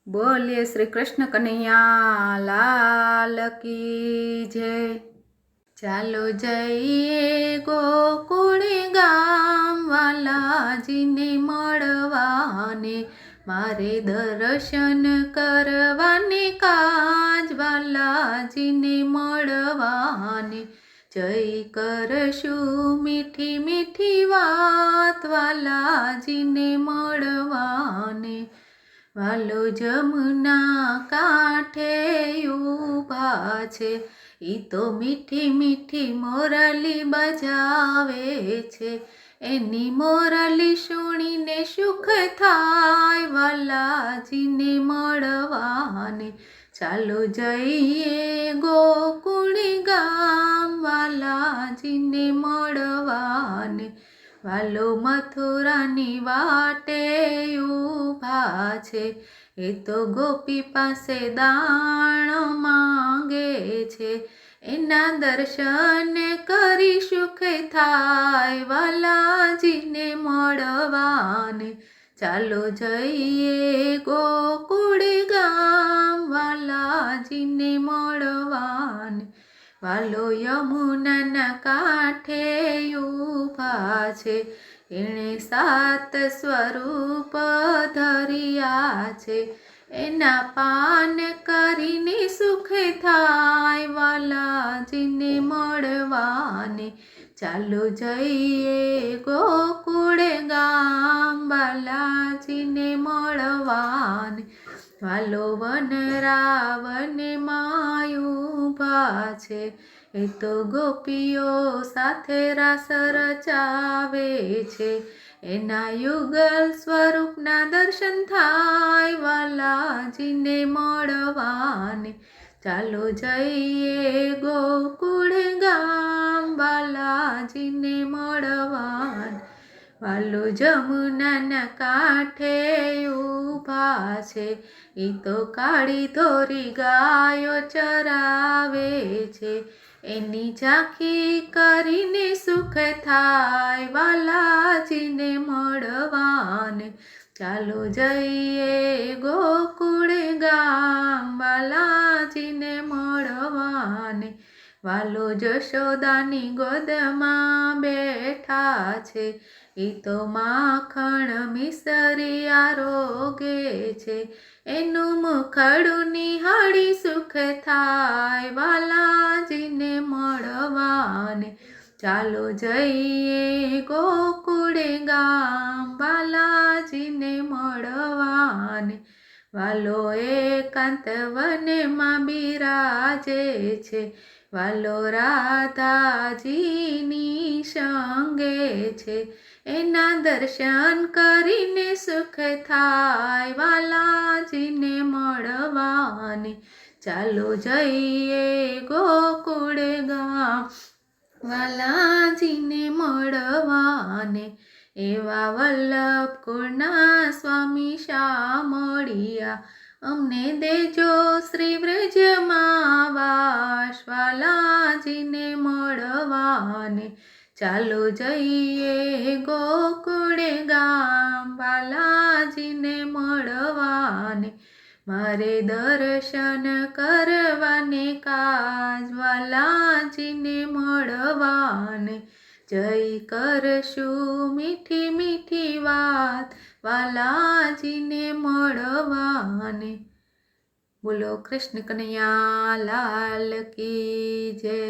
बोलिए श्री कृष्ण कन्हैया लाल की जय। चालो जईए गोकुळ गाम वालाजीने मळवाने, मारे दर्शन करवाने काज वालाजीने मळवाने। जय करशु मीठी मीठी वात वालाजीने मळवाने। वालो जमुना कांठे ऊभा छे, ई तो मीठी मीठी मोरली बजावे छे। एनी मोरली सुणीने सुख थाय वालाजीने मळवाने। चालो जईए गोकुळ गाम वालाजीने मळवाने। वालो मथुरानी वाटे ऊभा छे, ए तो गोपी पासे दाण मांगे छे। एना दर्शन करी सुख थाय वालाजीने मळवाने। चालो जईए गोकुळ गाम वालाजीने मळवाने। वालो यमुना कांठे ऊभा छे, एणे 7 स्वरूप धर्या छे। एना पान करीने सुख थाय वालाजीने मळवाने। चालो जईए गोकुळ गाम वालाजीने मळवाने। वालो वन रावण मायूभा छे, ए तो गोपीओ साथे रास रचावे छे। एना युगल स्वरूपना दर्शन थाय वालाजीने मळवाने। चालो जईए गोकुळ गाम वालाजीने मळवाने। वालो जमुना कांठे ऊभा छे, ई तो काળી ધોરી ગાયો ચરાવે છે। એની ઝાંખી કરીને સુખ થાય વાલાજીને મળવાને। ચાલો જઈએ ગોકુળ ગામ વાલાજીને મળવાને। વાલો જશોદાની ગોદમાં બેઠા છે, એ તો માખણ મિસરી આરોગે છે। એનું મુખડું નિહાળી સુખ થાય વાલાજીને મળવાને। ચાલો જઈએ ગોકુળ ગામ વાલાજીને મળવાને। વાલો એકાંત વનમાં બિરાજે છે, વાલો રાધાજીની સંગે છે। એના દર્શન કરીને સુખ થાય વાલાજીને મળવાને। ચાલો જઈએ ગોકુળ ગામ વાલાજીને મળવાને। એવા વલ્લભ કુળના સ્વામી શામળિયા, અમને દેજો શ્રી વ્રજમાં વાસ વાલાજીને મળવાને। ચાલો જઈએ ગોકુળ ગામ વાલાજીને મળવાને। મારે દર્શન કરવાને કાજ વાલાજીને મળવાને। જય કરશું મીઠી મીઠી વાત વાલાજીને મળવાને। બોલો કૃષ્ણ કનૈયા લાલ કી જય।